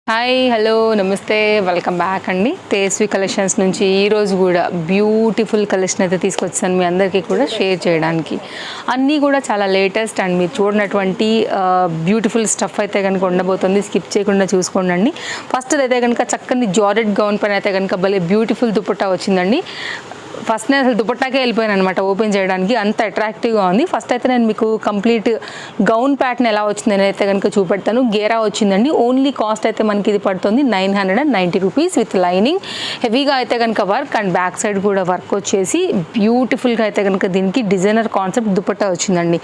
Hi hello నమస్తే welcome back అండి Tejaswi collections నుంచి ఈరోజు కూడా బ్యూటిఫుల్ కలెక్షన్ అయితే తీసుకొచ్చాను మీ అందరికీ కూడా షేర్ చేయడానికి. అన్నీ కూడా చాలా లేటెస్ట్ అండ్ మీరు చూడనటువంటి బ్యూటిఫుల్ స్టఫ్ అయితే కనుక ఉండబోతుంది. స్కిప్ చేయకుండా చూసుకోండి. ఫస్ట్ అయితే కనుక చక్కని జార్జెట్ గౌన్ పైన అయితే కనుక భలే బ్యూటిఫుల్ దుపట్టా వచ్చిందండి. ఫస్ట్ నేను అసలు దుపట్టాకే వెళ్ళిపోయాను అనమాట ఓపెన్ చేయడానికి, అంత అట్రాక్టివ్గా ఉంది. ఫస్ట్ అయితే నేను మీకు కంప్లీట్ గౌన్ ప్యాటర్న్ ఎలా వచ్చిందని అయితే కనుక చూపెడతాను. గేరా వచ్చిందండి. ఓన్లీ కాస్ట్ అయితే మనకి ఇది పడుతుంది 990 రూపీస్ విత్ లైనింగ్. హెవీగా అయితే కనుక వర్క్ అండ్ బ్యాక్ సైడ్ కూడా వర్క్ వచ్చేసి బ్యూటిఫుల్గా అయితే కనుక దీనికి డిజైనర్ కాన్సెప్ట్ దుపట్టా వచ్చిందండి.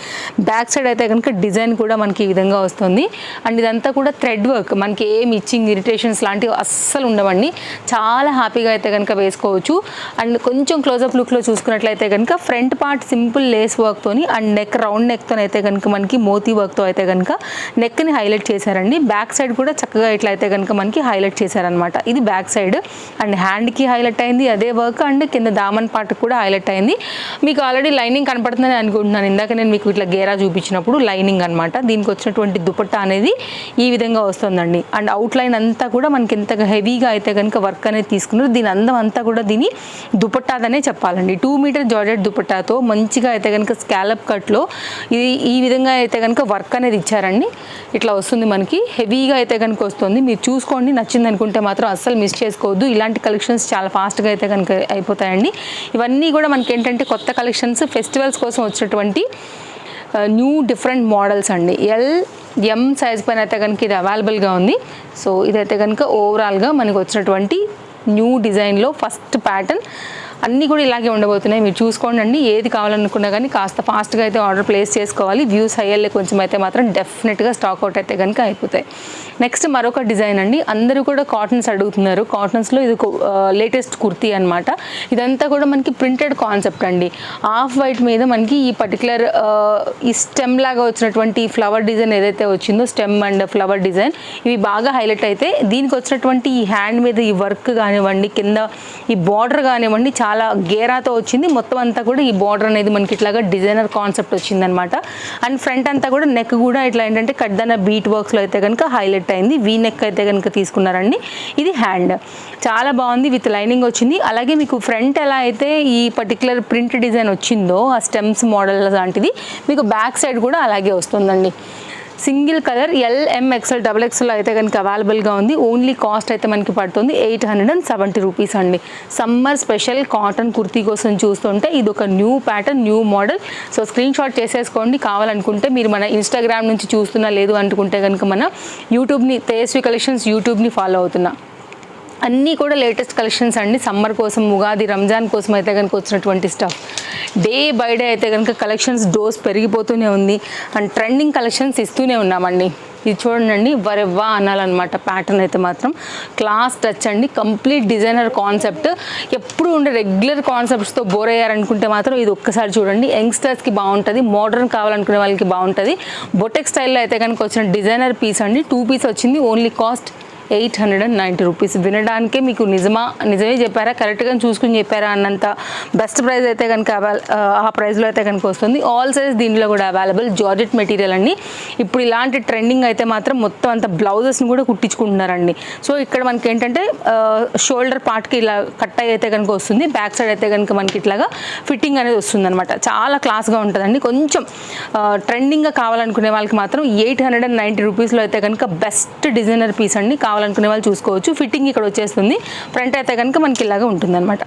బ్యాక్ సైడ్ అయితే కనుక డిజైన్ కూడా మనకి ఈ విధంగా వస్తుంది. అండ్ ఇదంతా కూడా థ్రెడ్ వర్క్, మనకి ఏం ఇచ్చింగ్ ఇరిటేషన్స్ లాంటివి అస్సలు ఉండవండి. చాలా హ్యాపీగా అయితే కనుక వేసుకోవచ్చు. అండ్ కొంచెం క్లోజప్ లుక్లో చూసుకున్నట్లయితే కనుక ఫ్రంట్ పార్ట్ సింపుల్ లేస్ వర్క్తోని అండ్ నెక్ రౌండ్ నెక్తో అయితే కనుక మనకి మోతీ వర్క్తో అయితే కనుక నెక్ని హైలైట్ చేశారండి. బ్యాక్ సైడ్ కూడా చక్కగా ఇట్లా అయితే కనుక మనకి హైలైట్ చేశారనమాట. ఇది బ్యాక్ సైడ్ అండ్ హ్యాండ్కి హైలైట్ అయింది అదే వర్క్, అండ్ కింద దామన్ పార్ట్ కూడా హైలైట్ అయింది. మీకు ఆల్రెడీ లైనింగ్ కనపడుతుందని అనుకుంటున్నాను. ఇందాక నేను మీకు ఇట్లా గేరా చూపించినప్పుడు లైనింగ్ అనమాట. దీనికి వచ్చినటువంటి దుపట్టా అనేది ఈ విధంగా వస్తుందండి. అండ్ అవుట్ లైన్ అంతా కూడా మనకి ఇంతగా హెవీగా అయితే కనుక వర్క్ అనేది తీసుకున్నారు. దీని అందం అంతా కూడా దీని దుపట్టాదనే చెప్పాలండి. 2 మీటర్ జార్జెట్ దుపట్టాతో మంచిగా అయితే కనుక స్కాలప్ కట్లో ఇది ఈ విధంగా అయితే కనుక వర్క్ అనేది ఇచ్చారండి. ఇట్లా వస్తుంది మనకి, హెవీగా అయితే కనుక వస్తుంది. మీరు చూసుకోండి, నచ్చింది అనుకుంటే మాత్రం అస్సలు మిస్ చేసుకోవద్దు. ఇలాంటి కలెక్షన్స్ చాలా ఫాస్ట్గా అయితే కనుక అయిపోతాయండి. ఇవన్నీ కూడా మనకి ఏంటంటే కొత్త కలెక్షన్స్, ఫెస్టివల్స్ కోసం వచ్చినటువంటి న్యూ డిఫరెంట్ మోడల్స్ అండి. ఎం సైజ్ పైన అయితే కనుక ఇది అవైలబుల్గా ఉంది. సో ఇదైతే కనుక ఓవరాల్గా మనకు వచ్చినటువంటి న్యూ డిజైన్లో ఫస్ట్ ప్యాటర్న్. అన్నీ కూడా ఇలాగే ఉండబోతున్నాయి. మీరు చూసుకోండి. ఏది కావాలనుకున్నా కానీ కాస్త ఫాస్ట్గా అయితే ఆర్డర్ ప్లేస్ చేసుకోవాలి. వ్యూస్ అయ్యేళ్ళే కొంచెం అయితే మాత్రం డెఫినెట్గా స్టాక్ అవుట్ అయితే కనుక అయిపోతాయి. నెక్స్ట్ మరొక డిజైన్ అండి. అందరూ కూడా కాటన్స్ అడుగుతున్నారు. కాటన్స్లో ఇది లేటెస్ట్ కుర్తీ అనమాట. ఇదంతా కూడా మనకి ప్రింటెడ్ కాన్సెప్ట్ అండి. ఆఫ్ వైట్ మీద మనకి ఈ పర్టికులర్ ఈ స్టెమ్ లాగా వచ్చినటువంటి ఫ్లవర్ డిజైన్ ఏదైతే వచ్చిందో, స్టెమ్ అండ్ ఫ్లవర్ డిజైన్ ఇవి బాగా హైలైట్ అయితే దీనికి వచ్చినటువంటి ఈ హ్యాండ్ మీద ఈ వర్క్ కానివ్వండి, కింద ఈ బార్డర్ కానివ్వండి చాలా గేరాతో వచ్చింది. మొత్తం అంతా కూడా ఈ బార్డర్ అనేది మనకి ఇట్లాగా డిజైనర్ కాన్సెప్ట్ వచ్చిందనమాట. అండ్ ఫ్రంట్ అంతా కూడా నెక్ కూడా ఇట్లా ఏంటంటే కడ్దన బీట్ వర్క్స్లో అయితే కనుక హైలైట్ అయింది. వీ నెక్ అయితే కనుక తీసుకున్నారండి. ఇది హ్యాండ్ చాలా బాగుంది, విత్ లైనింగ్ వచ్చింది. అలాగే మీకు ఫ్రంట్ ఎలా అయితే ఈ పర్టికులర్ ప్రింట్ డిజైన్ వచ్చిందో ఆ స్టెమ్స్ మోడల్ లాంటిది మీకు బ్యాక్ సైడ్ కూడా అలాగే వస్తుందండి. సింగిల్ కలర్ LMXL XXL అయితే కనుక అవైలబుల్గా ఉంది. ఓన్లీ కాస్ట్ అయితే మనకి పడుతుంది 870 రూపీస్ అండి. సమ్మర్ స్పెషల్ కాటన్ కుర్తీ కోసం చూస్తుంటే ఇది ఒక new pattern, new model. So screen shot చేసేసుకోండి. కావాలనుకుంటే మీరు మన ఇన్స్టాగ్రామ్ నుంచి చూస్తున్నా, లేదు అనుకుంటే కనుక మన యూట్యూబ్ని తేజస్వి కలెక్షన్స్ యూట్యూబ్ని ఫాలో అవుతున్నా. అన్నీ కూడా లేటెస్ట్ కలెక్షన్స్ అండి. సమ్మర్ కోసం, ఉగాది, రంజాన్ కోసం అయితే కనుక వచ్చినటువంటి స్టఫ్. డే బై డే అయితే కనుక కలెక్షన్స్ డోస్ పెరిగిపోతూనే ఉంది అండ్ ట్రెండింగ్ కలెక్షన్స్ ఇస్తూనే ఉన్నామండి. ఇది చూడండి, వరెవ్వా అనాలన్నమాట. ప్యాటర్న్ అయితే మాత్రం క్లాస్ టచ్ అండి. Complete designer concept. ఎప్పుడు ఉండే రెగ్యులర్ కాన్సెప్ట్స్తో బోర్ అయ్యారనుకుంటే మాత్రం ఇది ఒక్కసారి చూడండి. యంగ్స్టర్స్కి బాగుంటుంది, మోడర్న్ కావాలనుకునే వాళ్ళకి బాగుంటుంది. బొటెక్ స్టైల్లో అయితే కనుక వచ్చిన డిజైనర్ పీస్ అండి. 2 పీస్ వచ్చింది. Only cost 890 rupees. వినడానికే మీకు నిజమే చెప్పారా, కరెక్ట్గా చూసుకుని చెప్పారా అన్నంత బెస్ట్ ప్రైస్ అయితే కనుక ఆ ప్రైస్లో అయితే కనుక వస్తుంది. ఆల్ సైజ్ దీంట్లో కూడా అవైలబుల్. జార్జెట్ మెటీరియల్ అండి. ఇప్పుడు ఇలాంటి ట్రెండింగ్ అయితే మాత్రం మొత్తం అంత బ్లౌజెస్ని కూడా కుట్టించుకుంటున్నారండి. సో ఇక్కడ మనకి ఏంటంటే షోల్డర్ పార్ట్కి ఇలా కట్ అయితే కనుక వస్తుంది. బ్యాక్ సైడ్ అయితే కనుక మనకి ఇట్లాగా ఫిట్టింగ్ అనేది వస్తుంది అనమాట. చాలా క్లాస్గా ఉంటుందండి. కొంచెం ట్రెండింగ్గా కావాలనుకునే వాళ్ళకి మాత్రం 890 రూపీస్లో అయితే కనుక బెస్ట్ డిజైనర్ పీస్ అండి. కావాలనుకునే వాళ్ళు చూసుకోవచ్చు. ఫిట్టింగ్ ఇక్కడ వచ్చేస్తుంది. ఫ్రంట్ అయితే కనుక మనకి ఇలాగా ఉంటుందన్నమాట.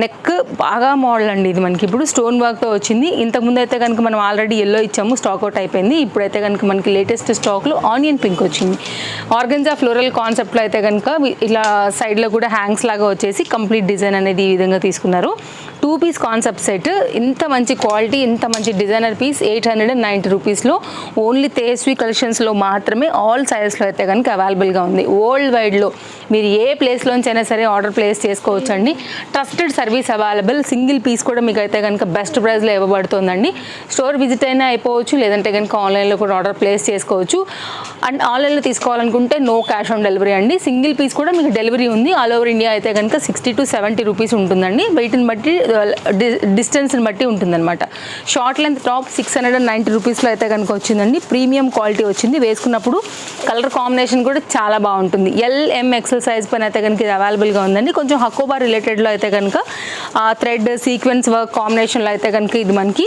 నెక్ బాగా మోడల్ అండి. ఇది మనకి ఇప్పుడు స్టోన్ వర్క్తో వచ్చింది. ఇంతకుముందు అయితే కనుక మనం ఆల్రెడీ ఎల్లో ఇచ్చాము, స్టాక్ అవుట్ అయిపోయింది. ఇప్పుడైతే కనుక మనకి లేటెస్ట్ స్టాక్లో ఆనియన్ పింక్ వచ్చింది. ఆర్గన్జా ఫ్లోరల్ కాన్సెప్ట్లో అయితే కనుక ఇలా సైడ్లో కూడా హ్యాంగ్స్ లాగా వచ్చేసి కంప్లీట్ డిజైన్ అనేది ఈ విధంగా తీసుకున్నారు. 2 పీస్ కాన్సెప్ట్ సెట్. ఇంత మంచి క్వాలిటీ, ఇంత మంచి డిజైనర్ పీస్ 890 రూపీస్లో ఓన్లీ తేజస్వి కలెక్షన్స్లో మాత్రమే. ఆల్ సైజెస్లో అయితే కనుక అవైలబుల్గా ఉంది. వరల్డ్ వైడ్లో మీరు ఏ ప్లేస్లోంచి అయినా సరే ఆర్డర్ ప్లేస్ చేసుకోవచ్చండి. Trusted service available. Single piece కూడా మీకు అయితే కనుక బెస్ట్ ప్రైస్లో ఇవ్వబడుతుందండి. స్టోర్ విజిట్ అయినా అయిపోవచ్చు, లేదంటే కనుక ఆన్లైన్లో కూడా ఆర్డర్ ప్లేస్ చేసుకోవచ్చు. అండ్ ఆన్లైన్లో తీసుకోవాలనుకుంటే నో క్యాష్ ఆన్ డెలివరీ అండి. సింగిల్ పీస్ కూడా మీకు డెలివరీ ఉంది. ఆల్ ఓవర్ ఇండియా అయితే కనుక 60 to 70 రూపీస్ ఉంటుందండి. వెయిట్ని బట్టి డిస్టెన్స్ని బట్టి ఉంటుందన్నమాట. షార్ట్ లెంత్ టాప్ 690 రూపీస్లో అయితే కనుక వచ్చిందండి. ప్రీమియం క్వాలిటీ వచ్చింది. వేసుకున్నప్పుడు కలర్ కాంబినేషన్ కూడా చాలా బాగుంటుంది. LMXL సైజ్ పైన అయితే కనుక ఇది అవైలబుల్గా ఉందండి. కొంచెం హకోబా రిలేటెడ్లో అయితే కనుక థ్రెడ్ సీక్వెన్స్ వర్క్ కాంబినేషన్లో అయితే కనుక ఇది మనకి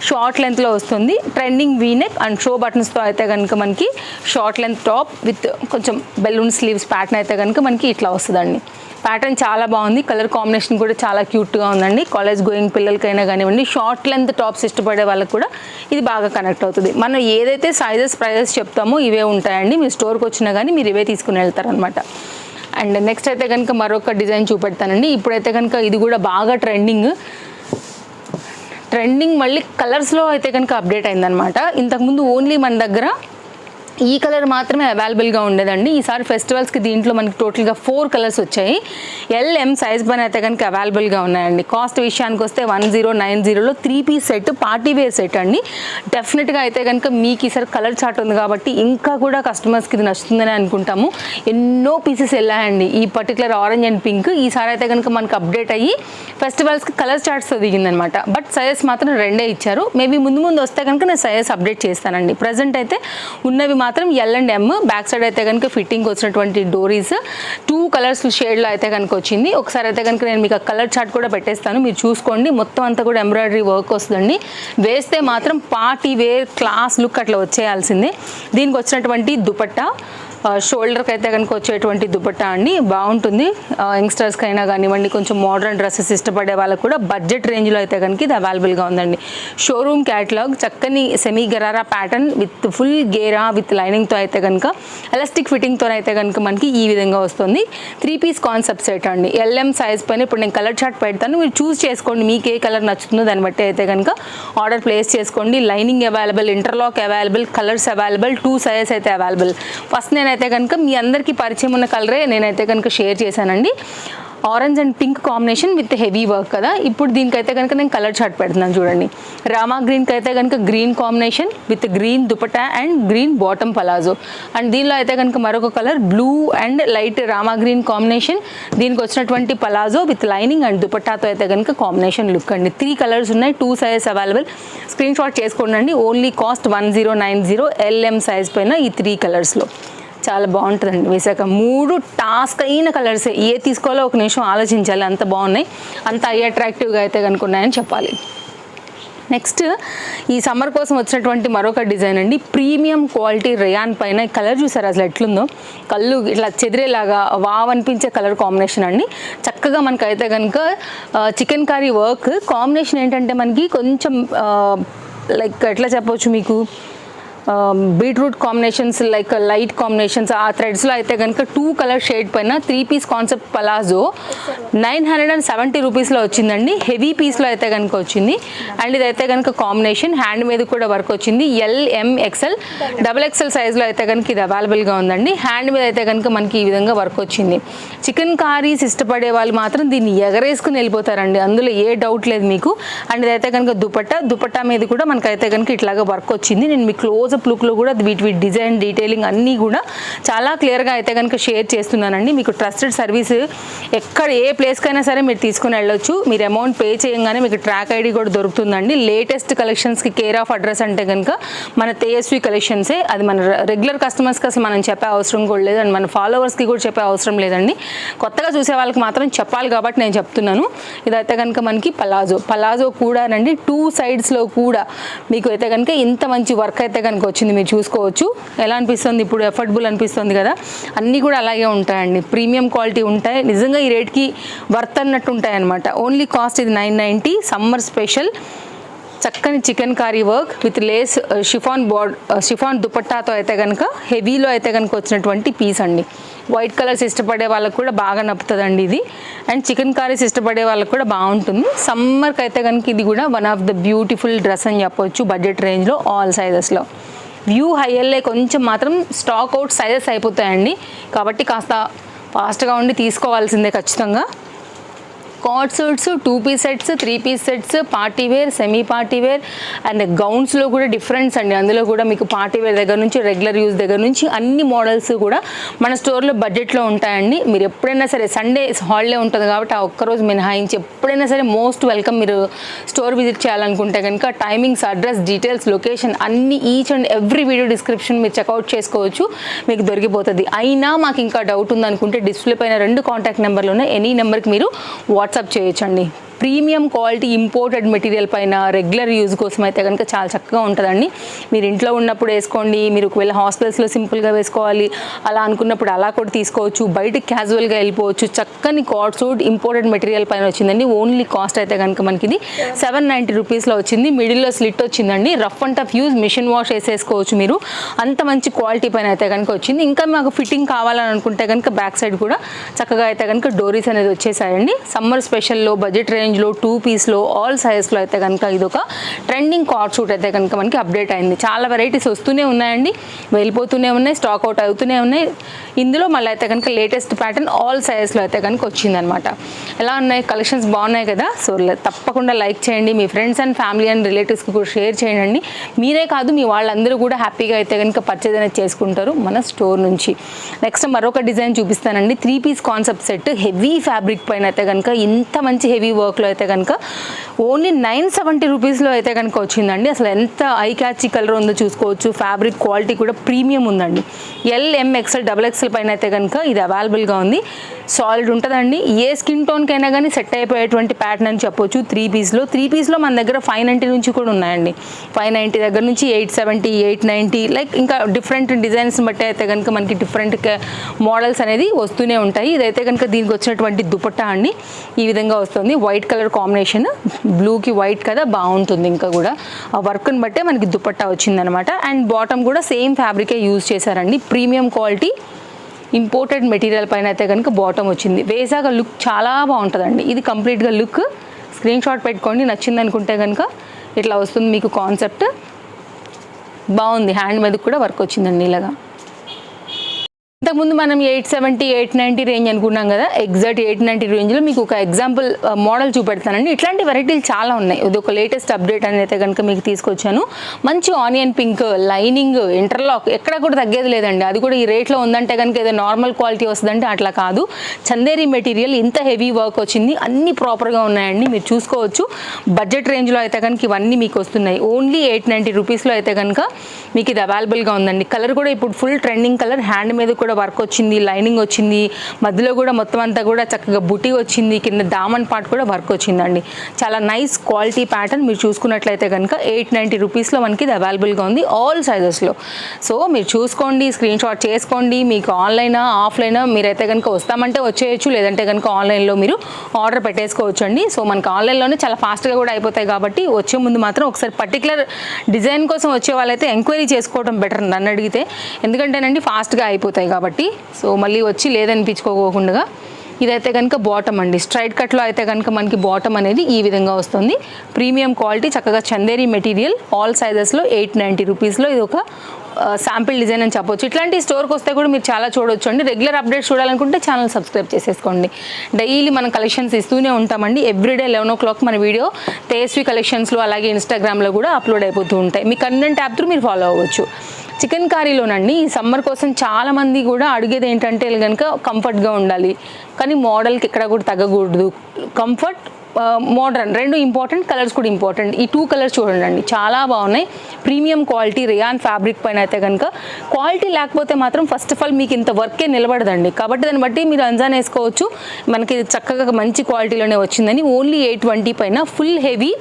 షార్ట్ లెంత్లో వస్తుంది. ట్రెండింగ్ వీనెక్ అండ్ షో బటన్స్తో అయితే కనుక మనకి షార్ట్ లెంత్ టాప్ విత్ కొంచెం బెలూన్ స్లీవ్స్ ప్యాటర్న్ అయితే కనుక మనకి ఇట్లా వస్తుందండి. ప్యాటర్న్ చాలా బాగుంది. కలర్ కాంబినేషన్ కూడా చాలా క్యూట్గా ఉందండి. కాలేజ్ గోయింగ్ పిల్లలకైనా కానివ్వండి, షార్ట్ లెంత్ టాప్స్ ఇష్టపడే వాళ్ళకి కూడా ఇది బాగా కనెక్ట్ అవుతుంది. మనం ఏదైతే సైజెస్ ప్రైజెస్ చెప్తామో ఇవే ఉంటాయండి. మీరు స్టోర్కి వచ్చినా కానీ మీరు ఇవే తీసుకుని వెళ్తారనమాట. అండ్ నెక్స్ట్ అయితే కనుక మరొక డిజైన్ చూపెడతానండి. ఇప్పుడైతే కనుక ఇది కూడా బాగా ట్రెండింగ్ మళ్ళీ కలర్స్లో అయితే కనుక అప్డేట్ అయిందనమాట. ఇంతకుముందు ఓన్లీ మన దగ్గర ఈ కలర్ మాత్రమే అవైలబుల్గా ఉండేదండి. ఈసారి ఫెస్టివల్స్కి దీంట్లో మనకి టోటల్గా 4 కలర్స్ వచ్చాయి. LM సైజ్ పైన అయితే కనుక అవైలబుల్గా ఉన్నాయండి. కాస్ట్ విషయానికి వస్తే 1090లో 3 piece set, party wear set అండి. డెఫినెట్గా అయితే కనుక మీకు ఈసారి కలర్ చార్ట్ ఉంది కాబట్టి ఇంకా కూడా కస్టమర్స్కి ఇది నచ్చుతుందని అనుకుంటాము. ఎన్నో పీసెస్ వెళ్ళాయండి ఈ పర్టికులర్ ఆరెంజ్ అండ్ పింక్. ఈసారి అయితే కనుక మనకు అప్డేట్ అయ్యి ఫెస్టివల్స్కి కలర్ చార్ట్స్తో దిగిందనమాట. బట్ సైజెస్ మాత్రం 2 ఇచ్చారు. మేబీ ముందు వస్తే కనుక నేను సైజెస్ అప్డేట్ చేస్తానండి. ప్రజెంట్ అయితే ఉన్నవి మాత్రం L&M. బ్యాక్ సైడ్ అయితే కనుక ఫిట్టింగ్ వచ్చినటువంటి డోరీస్ 2 కలర్స్ షేడ్లో అయితే కనుక వచ్చింది. ఒకసారి అయితే కనుక నేను మీకు కలర్ చార్ట్ కూడా పెట్టేస్తాను, మీరు చూసుకోండి. మొత్తం అంతా కూడా ఎంబ్రాయిడరీ వర్క్ వస్తుందండి. వేస్తే మాత్రం పార్టీ వేర్ క్లాస్ లుక్ అట్లా వచ్చేయాల్సిందే. దీనికి వచ్చినటువంటి దుపట్టా షోల్డర్కి అయితే కనుక వచ్చేటువంటి దుపట్టా అండి, బాగుంటుంది. యంగ్స్టర్స్కి అయినా కానివ్వండి, కొంచెం మోడర్న్ డ్రెస్సెస్ ఇష్టపడే వాళ్ళకు కూడా బడ్జెట్ రేంజ్లో అయితే కనుక ఇది అవైలబుల్గా ఉందండి. షోరూమ్ క్యాటలాగ్ చక్కని semi gharara pattern with full గేరా విత్ లైనింగ్తో అయితే కనుక ఎలాస్టిక్ ఫిట్టింగ్తో అయితే కనుక మనకి ఈ విధంగా వస్తుంది. 3 పీస్ కాన్సెప్ట్ సెట్ అండి. LM సైజ్ పైన ఇప్పుడు నేను కలర్ చార్ట్ పెడతాను, మీరు చూస్ చేసుకోండి. మీకు ఏ కలర్ నచ్చుతుందో దాన్ని బట్టి అయితే కనుక ఆర్డర్ ప్లేస్ చేసుకోండి. Lining available, interlock available, colours available, 2 sizes అయితే అవైలబుల్. ఫస్ట్ నేనైతే కనుక మీ అందరికీ పరిచయం ఉన్న కలరే నేనైతే కనుక షేర్ చేశానండి. Orange and pink combination with heavy work కదా. ఇప్పుడు దీనికైతే కనుక నేను కలర్ చార్ట్ పెడుతున్నాను చూడండి. రామా గ్రీన్కి అయితే కనుక green combination with green dupatta and green bottom palazzo. And దీనిలో అయితే కనుక మరొక colour blue and light Rama green combination. దీనికి వచ్చినటువంటి పలాజో విత్ లైనింగ్ అండ్ దుపట్టాతో అయితే కనుక కాంబినేషన్ లుక్ అండి. 3 కలర్స్ ఉన్నాయి, 2 సైజెస్ అవైలబుల్. స్క్రీన్ షాట్ చేసుకోండి. ఓన్లీ కాస్ట్ 1090 LM సైజ్ పైన ఈ 3 కలర్స్లో చాలా బాగుంటుందండి. వేసాక 3 టాస్క్ అయిన కలర్సే. ఏ తీసుకోవాలో ఒక నిమిషం ఆలోచించాలి, అంత బాగున్నాయి, అంత అట్రాక్టివ్గా అయితే కనుక్కున్నాయని చెప్పాలి. నెక్స్ట్ ఈ సమ్మర్ కోసం వచ్చినటువంటి మరొక డిజైన్ అండి. ప్రీమియం క్వాలిటీ రేయాన్ పైన కలర్ చూసారు అసలు ఎట్లుందో, కళ్ళు ఇట్లా చెదిరేలాగా వావ్ అనిపించే కలర్ కాంబినేషన్ అండి. చక్కగా మనకైతే కనుక చికెన్ కర్రీ వర్క్ కాంబినేషన్ ఏంటంటే మనకి కొంచెం లైక్ ఎట్లా చెప్పవచ్చు మీకు, beetroot combinations like light combinations. ఆ థ్రెడ్స్లో అయితే కనుక 2 కలర్ షేడ్ పైన 3 పీస్ కాన్సెప్ట్ పలాజో 970 రూపీస్లో వచ్చిందండి. హెవీ పీస్లో అయితే కనుక వచ్చింది. అండ్ ఇదైతే కనుక కాంబినేషన్ హ్యాండ్ మీద కూడా వర్క్ వచ్చింది. LMXL XXL సైజ్లో అయితే కనుక ఇది అవైలబుల్గా ఉందండి. హ్యాండ్ మీద అయితే కనుక మనకి ఈ విధంగా వర్క్ వచ్చింది. చికెన్ కారీస్ ఇష్టపడే వాళ్ళు మాత్రం దీన్ని ఎగరేసుకుని వెళ్ళిపోతారండి, అందులో ఏ డౌట్ లేదు మీకు. అండ్ ఇదైతే కనుక దుపట్టా మీద కూడా మనకైతే కనుక ఇట్లాగా వర్క్ వచ్చింది. నేను మీ క్లోజ్ లుక్లో కూడా వీటి డిజైన్ డీటెయిలింగ్ అన్నీ కూడా చాలా క్లియర్గా అయితే కనుక షేర్ చేస్తున్నానండి. మీకు ట్రస్టెడ్ సర్వీస్ ఎక్కడ ఏ ప్లేస్కైనా సరే మీరు తీసుకుని వెళ్ళొచ్చు. మీరు అమౌంట్ పే చేయగానే మీకు ట్రాక్ ఐడి కూడా దొరుకుతుందండి. లేటెస్ట్ కలెక్షన్స్కి కేర్ ఆఫ్ అడ్రస్ అంటే కనుక మన తేజస్వి కలెక్షన్సే. అది మన రెగ్యులర్ కస్టమర్స్కి అసలు మనం చెప్పే అవసరం కూడా లేదు, అండ్ మన ఫాలోవర్స్కి కూడా చెప్పే అవసరం లేదండి. కొత్తగా చూసే వాళ్ళకి మాత్రం చెప్పాలి కాబట్టి నేను చెప్తున్నాను. ఇదైతే కనుక మనకి పలాజో కూడానండి. 2 సైడ్స్లో కూడా మీకు అయితే కనుక ఇంత మంచి వర్క్ అయితే కనుక వచ్చింది, మీరు చూసుకోవచ్చు. ఎలా అనిపిస్తుంది ఇప్పుడు, ఎఫర్డబుల్ అనిపిస్తుంది కదా. అన్నీ కూడా అలాగే ఉంటాయండి, ప్రీమియం క్వాలిటీ ఉంటాయి. నిజంగా ఈ రేట్కి వర్త్ అన్నట్టు ఉంటాయి అనమాట. ఓన్లీ కాస్ట్ ఇది 990. సమ్మర్ స్పెషల్ చక్కని chikankari work with lace chiffon దుపట్టాతో అయితే కనుక హెవీలో అయితే కనుక వచ్చినటువంటి పీస్ అండి. వైట్ కలర్స్ ఇష్టపడే వాళ్ళకు కూడా బాగా నప్పుతుందండి ఇది. అండ్ చికెన్ కర్రీస్ ఇష్టపడే వాళ్ళకు కూడా బాగుంటుంది. సమ్మర్కి అయితే కనుక ఇది కూడా one of the beautiful dress అని చెప్పొచ్చు. బడ్జెట్ రేంజ్లో ఆల్ సైజెస్లో. వ్యూ హైయల్లే కొంచెం మాత్రం స్టాక్ అవుట్ సైజెస్ అయిపోతాయండి, కాబట్టి కాస్త ఫాస్ట్గా ఉండి తీసుకోవాల్సిందే ఖచ్చితంగా. Card suits, 2 piece sets, 3 piece sets, party wear, semi party wear and గౌన్స్లో కూడా డిఫరెన్స్ అండి. అందులో కూడా మీకు పార్టీ వేర్ దగ్గర నుంచి రెగ్యులర్ యూజ్ దగ్గర నుంచి అన్ని మోడల్స్ కూడా మన స్టోర్లో బడ్జెట్లో ఉంటాయండి. మీరు ఎప్పుడైనా సరే సండే హాలిడే ఉంటుంది కాబట్టి ఆ ఒక్కరోజు మినహాయించి ఎప్పుడైనా సరే మోస్ట్ వెల్కమ్. మీరు స్టోర్ విజిట్ చేయాలనుకుంటే కనుక టైమింగ్స్, అడ్రస్, డీటెయిల్స్, లొకేషన్ అన్ని each and every video description మీరు చెక్అవుట్ చేసుకోవచ్చు, మీకు దొరికిపోతుంది. అయినా మాకు ఇంకా డౌట్ ఉందనుకుంటే డిస్ప్లే పైన 2 కాంటాక్ట్ నెంబర్లు ఉన్నాయి. ఎనీ నెంబర్కి మీరు వాట్సాప్ చేయొచ్చండి. ప్రీమియం క్వాలిటీ ఇంపోర్టెడ్ మెటీరియల్ పైన రెగ్యులర్ యూజ్ కోసం అయితే కనుక చాలా చక్కగా ఉంటుందండి. మీరు ఇంట్లో ఉన్నప్పుడు వేసుకోండి, మీరు ఒకవేళ హాస్టల్స్లో సింపుల్గా వేసుకోవాలి అలా అనుకున్నప్పుడు అలా కూడా తీసుకోవచ్చు, బయటకి క్యాజువల్గా వెళ్ళిపోవచ్చు. చక్కని కార్డ్ సూట్ ఇంపోర్టెడ్ మెటీరియల్ పైన వచ్చిందండి. ఓన్లీ కాస్ట్ అయితే కనుక మనకి ఇది 790 రూపీస్లో వచ్చింది. మిడిల్లో స్లిట్ వచ్చిందండి. Rough and tough use, machine wash వేసేసుకోవచ్చు మీరు, అంత మంచి క్వాలిటీ పైన అయితే కనుక వచ్చింది. ఇంకా మాకు ఫిట్టింగ్ కావాలని అనుకుంటే కనుక బ్యాక్ సైడ్ కూడా చక్కగా అయితే కనుక డోరీస్ అనేది వచ్చేసాయండి. సమ్మర్ స్పెషల్లో బడ్జెట్ రేంజ్లో 2 పీస్లో ఆల్ సైజెస్లో అయితే కనుక ఇది ఒక ట్రెండింగ్ కార్డ్ సూట్ అయితే కనుక మనకి అప్డేట్ అయింది. చాలా వెరైటీస్ వస్తూనే ఉన్నాయండి, వెళ్ళిపోతూనే ఉన్నాయి, స్టాక్ అవుట్ అవుతూనే ఉన్నాయి. ఇందులో మళ్ళీ అయితే కనుక లేటెస్ట్ ప్యాటర్న్ ఆల్ సైజెస్లో అయితే కనుక వచ్చిందనమాట. ఎలా ఉన్నాయి కలెక్షన్స్? బాగున్నాయి కదా. సో తప్పకుండా లైక్ చేయండి, మీ ఫ్రెండ్స్ అండ్ ఫ్యామిలీ అండ్ రిలేటివ్స్కి కూడా షేర్ చేయండి. మీరే కాదు మీ వాళ్ళందరూ కూడా హ్యాపీగా అయితే కనుక పర్చేజ్ అనేది చేసుకుంటారు మన స్టోర్ నుంచి. నెక్స్ట్ మరొక డిజైన్ చూపిస్తానండి. 3 piece concept set heavy fabric పైన అయితే కనుక ఇంత మంచి హెవీ వర్క్లో అయితే కనుక ఓన్లీ 970 రూపీస్లో అయితే కనుక వచ్చిందండి. అసలు ఎంత ఐ క్యాచీ కలర్ ఉందో చూసుకోవచ్చు. ఫ్యాబ్రిక్ క్వాలిటీ కూడా ప్రీమియం ఉందండి. LM XL XXL పైన అయితే కనుక ఇది అవైలబుల్గా ఉంది. సాలిడ్ ఉంటుందండి. ఏ స్కిన్ టోన్కైనా కానీ సెట్ అయిపోయేటువంటి ప్యాటర్న్ అని చెప్పొచ్చు. 3 పీస్లో మన దగ్గర 590 నుంచి కూడా ఉన్నాయండి. 590 దగ్గర నుంచి 870, 890 లైక్ ఇంకా డిఫరెంట్ డిజైన్స్ బట్టి అయితే కనుక మనకి డిఫరెంట్ మోడల్స్ అనేది వస్తూనే ఉంటాయి. ఇదైతే కనుక దీనికి వచ్చినటువంటి దుపట్టా అండి ఈ విధంగా వస్తుంది. వైట్ కలర్ కాంబినేషన్, బ్లూకి వైట్ కదా, బాగుంటుంది. ఇంకా కూడా ఆ వర్క్ని బట్టే మనకి దుపట్టా వచ్చిందనమాట. అండ్ బాటమ్ కూడా సేమ్ ఫ్యాబ్రికే యూజ్ చేశారండి. ప్రీమియం క్వాలిటీ ఇంపోర్టెడ్ మెటీరియల్ పైన అయితే కనుక బాటమ్ వచ్చింది. వేసాగా లుక్ చాలా బాగుంటుందండి. ఇది కంప్లీట్గా లుక్ స్క్రీన్ షాట్ పెట్టుకోండి, నచ్చింది అనుకుంటే కనుక ఇట్లా వస్తుంది మీకు కాన్సెప్ట్. బాగుంది, హ్యాండ్ మీద కూడా వర్క్ వచ్చిందండి ఇలాగా. ఇంతకుముందు మనం 870, 890 రేంజ్ అనుకున్నాం కదా. ఎగ్జాక్ట్ 890 రేంజ్లో మీకు ఒక ఎగ్జాంపుల్ మోడల్ చూపెడతానండి. ఇట్లాంటి వెరైటీలు చాలా ఉన్నాయి. ఇది ఒక లేటెస్ట్ అప్డేట్ అని అయితే కనుక మీకు తీసుకొచ్చాను. మంచి ఆనియన్ పింక్, లైనింగ్, ఇంటర్లాక్ ఎక్కడ కూడా తగ్గేది లేదండి. అది కూడా ఈ రేట్లో ఉందంటే కనుక ఏదో నార్మల్ క్వాలిటీ వస్తుందంటే అట్లా కాదు. చందేరి మెటీరియల్, ఇంత హెవీ వర్క్ వచ్చింది, అన్నీ ప్రాపర్గా ఉన్నాయండి. మీరు చూసుకోవచ్చు. బడ్జెట్ రేంజ్లో అయితే కనుక ఇవన్నీ మీకు వస్తున్నాయి. ఓన్లీ 890 రూపీస్లో అయితే కనుక మీకు ఇది అవైలబుల్గా ఉందండి. కలర్ కూడా ఇప్పుడు ఫుల్ ట్రెండింగ్ కలర్. హ్యాండ్ మీద కూడా వర్క్ వచ్చింది, లైనింగ్ వచ్చింది, మధ్యలో కూడా మొత్తం అంతా కూడా చక్కగా బుటీ వచ్చింది, కింద దామన్ పార్ట్ కూడా వర్క్ వచ్చిందండి. చాలా నైస్ క్వాలిటీ ప్యాటర్న్. మీరు చూసుకున్నట్లయితే కనుక 890 రూపీస్లో మనకి ఇది అవైలబుల్గా ఉంది ఆల్ సైజెస్లో. సో మీరు చూసుకోండి, స్క్రీన్ షాట్ చేసుకోండి. మీకు ఆన్లైనా ఆఫ్లైనా మీరైతే కనుక వస్తామంటే వచ్చేయచ్చు, లేదంటే కనుక ఆన్లైన్లో మీరు ఆర్డర్ పెట్టేసుకోవచ్చు అండి. సో మనకు ఆన్లైన్లోనే చాలా ఫాస్ట్గా కూడా అయిపోతాయి కాబట్టి వచ్చే ముందు మాత్రం ఒకసారి పర్టికులర్ డిజైన్ కోసం వచ్చే వాళ్ళైతే ఎంక్వైరీ చేసుకోవడం బెటర్ నన్ను అడిగితే. ఎందుకంటేనండి ఫాస్ట్గా అయిపోతాయి కాబట్టి. సో మళ్ళీ వచ్చి లేదనిపించుకోకుండా ఇదైతే కనుక బాటమ్ అండి. స్ట్రైట్ కట్లో అయితే కనుక మనకి బాటమ్ అనేది ఈ విధంగా వస్తుంది. ప్రీమియం క్వాలిటీ, చక్కగా చందేరి మెటీరియల్, ఆల్ సైజెస్లో 890 రూపీస్లో ఇది ఒక శాంపిల్ డిజైన్ అని చెప్పొచ్చు. ఇట్లాంటి స్టోర్కి వస్తే కూడా మీరు చాలా చూడొచ్చు అండి. రెగ్యులర్ అప్డేట్స్ చూడాలనుకుంటే ఛానల్ సబ్స్క్రైబ్ చేసేసుకోండి. డైలీ మనం కలెక్షన్స్ ఇస్తూనే ఉంటామండి. ఎవ్రీడే 11 o'clock మన వీడియో తేజస్వి కలెక్షన్స్లో అలాగే ఇన్స్టాగ్రామ్లో కూడా అప్లోడ్ అయిపోతూ ఉంటాయి. మీ కన్వెంట్ యాప్ త్రూ మీరు ఫాలో అవ్వచ్చు. చికెన్ కర్రీలోనండి ఈ సమ్మర్ కోసం చాలామంది కూడా అడిగేది ఏంటంటే కనుక కంఫర్ట్గా ఉండాలి, కానీ మోడల్కి ఎక్కడ కూడా తగ్గకూడదు. కంఫర్ట్, మోడర్న్ రెండు ఇంపార్టెంట్, కలర్స్ కూడా ఇంపార్టెంట్. ఈ 2 కలర్స్ చూడండి చాలా బాగున్నాయి. ప్రీమియం క్వాలిటీ రియాన్ ఫ్యాబ్రిక్ పైన అయితే కనుక క్వాలిటీ లేకపోతే మాత్రం ఫస్ట్ ఆఫ్ ఆల్ మీకు ఇంత వర్కే నిలబడదండి. కాబట్టి దాన్ని బట్టి మీరు అంజాన్ వేసుకోవచ్చు. మనకి చక్కగా మంచి క్వాలిటీలోనే వచ్చిందని. ఓన్లీ 820 పైన full heavy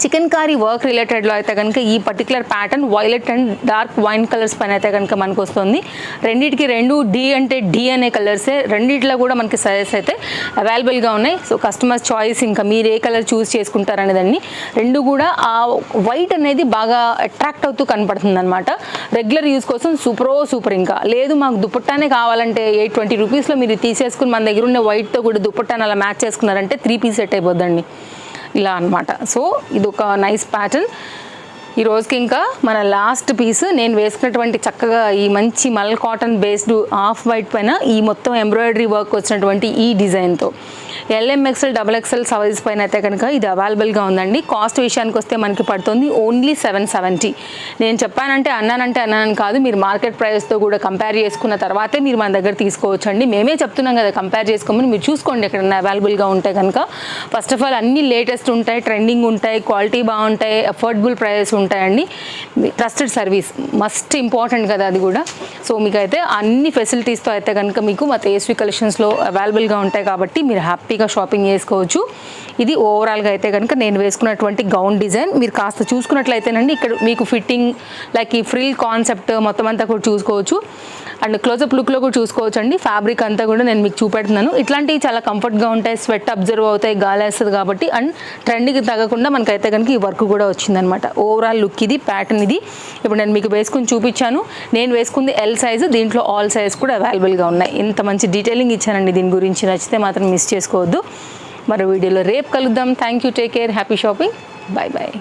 chikankari work రిలేటెడ్లో అయితే కనుక ఈ particular pattern violet and dark wine colours పైన అయితే కనుక మనకు వస్తుంది. రెండింటికి 2 D అంటే D అనే కలర్సే. రెండిట్లో కూడా మనకి సైజెస్ అయితే అవైలబుల్గా ఉన్నాయి. సో కస్టమర్స్ చాయిస్, ఇంకా మీరు ఏ కలర్ చూస్ చేసుకుంటారనేదాన్ని. రెండు కూడా ఆ వైట్ అనేది బాగా అట్రాక్ట్ అవుతూ కనపడుతుంది అనమాట. రెగ్యులర్ యూస్ కోసం సూపర్. ఇంకా లేదు మాకు దుపట్టానే కావాలంటే 820 రూపీస్లో మీరు తీసేసుకుని మన దగ్గర ఉన్న వైట్తో కూడా దుపట్టాను అలా మ్యాచ్ చేసుకున్నారంటే 3 పీస్ సెట్ అయిపోద్దండి ఇలా అనమాట. సో ఇది ఒక నైస్ ప్యాటర్న్. ఈ రోజుకి ఇంకా మన లాస్ట్ పీస్ నేను వేసుకున్నటువంటి చక్కగా ఈ మంచి మల్ కాటన్ బేస్డ్ ఆఫ్ వైట్ పైన ఈ మొత్తం ఎంబ్రాయిడరీ వర్క్ వచ్చినటువంటి ఈ డిజైన్తో LMXL XXL సైజ్ పైన అయితే కనుక ఇది అవైలబుల్గా ఉందండి. కాస్ట్ విషయానికి వస్తే మనకి పడుతుంది ఓన్లీ 770. నేను చెప్పానంటే అన్నాను కాదు, మీరు మార్కెట్ ప్రైస్తో కూడా కంపేర్ చేసుకున్న తర్వాతే మీరు మన దగ్గర తీసుకోవచ్చు అండి. మేమే చెప్తున్నాం కదా కంపేర్ చేసుకోమని, మీరు చూసుకోండి ఎక్కడన్నా అవైలబుల్గా ఉంటే కనుక. ఫస్ట్ ఆఫ్ ఆల్ అన్ని లేటెస్ట్ ఉంటాయి, ట్రెండింగ్ ఉంటాయి, క్వాలిటీ బాగుంటాయి, అఫోర్డబుల్ ప్రైస్ ఉంటాయండి. ట్రస్టెడ్ సర్వీస్ మస్ట్ ఇంపార్టెంట్ కదా అది కూడా. సో మీకైతే అన్ని ఫెసిలిటీస్తో అయితే కనుక మీకు మా తేజస్వి కలెక్షన్స్లో అవైలబుల్గా ఉంటాయి కాబట్టి మీరు హ్యాపీగా షాపింగ్ చేసుకోవచ్చు. ఇది ఓవరాల్గా అయితే కనుక నేను వేసుకున్నటువంటి గౌన్ డిజైన్. మీరు కాస్త చూసుకున్నట్లయితేనండి ఇక్కడ మీకు ఫిట్టింగ్ లైక్ ఈ ఫ్రిల్ కాన్సెప్ట్ మొత్తం అంతా కూడా చూసుకోవచ్చు. అండ్ క్లోజప్ లుక్లో కూడా చూసుకోవచ్చు అండి. ఫ్యాబ్రిక్ అంతా కూడా నేను మీకు చూపెడుతున్నాను. ఇట్లాంటివి చాలా కంఫర్ట్గా ఉంటాయి, స్వెట్ అబ్జర్వ్ అవుతాయి, గాలి వేస్తుంది కాబట్టి. అండ్ ట్రెండ్కి తగ్గకుండా మనకైతే కనుక ఈ వర్క్ కూడా వచ్చిందనమాట. ఓవరాల్ లుక్ ఇది, ప్యాటర్న్ ఇది. ఇప్పుడు నేను మీకు వేసుకుని చూపించాను. నేను వేసుకుంది L సైజు, దీంట్లో ఆల్ సైజ్ కూడా అవైలబుల్గా ఉన్నాయి. ఇంత మంచి డీటెయిలింగ్ ఇచ్చానండి దీని గురించి. నచ్చితే మాత్రం మిస్ చేసుకోవద్దు. మరో వీడియోలో రేపు కలుద్దాం. Thank you, take care, happy shopping, bye bye.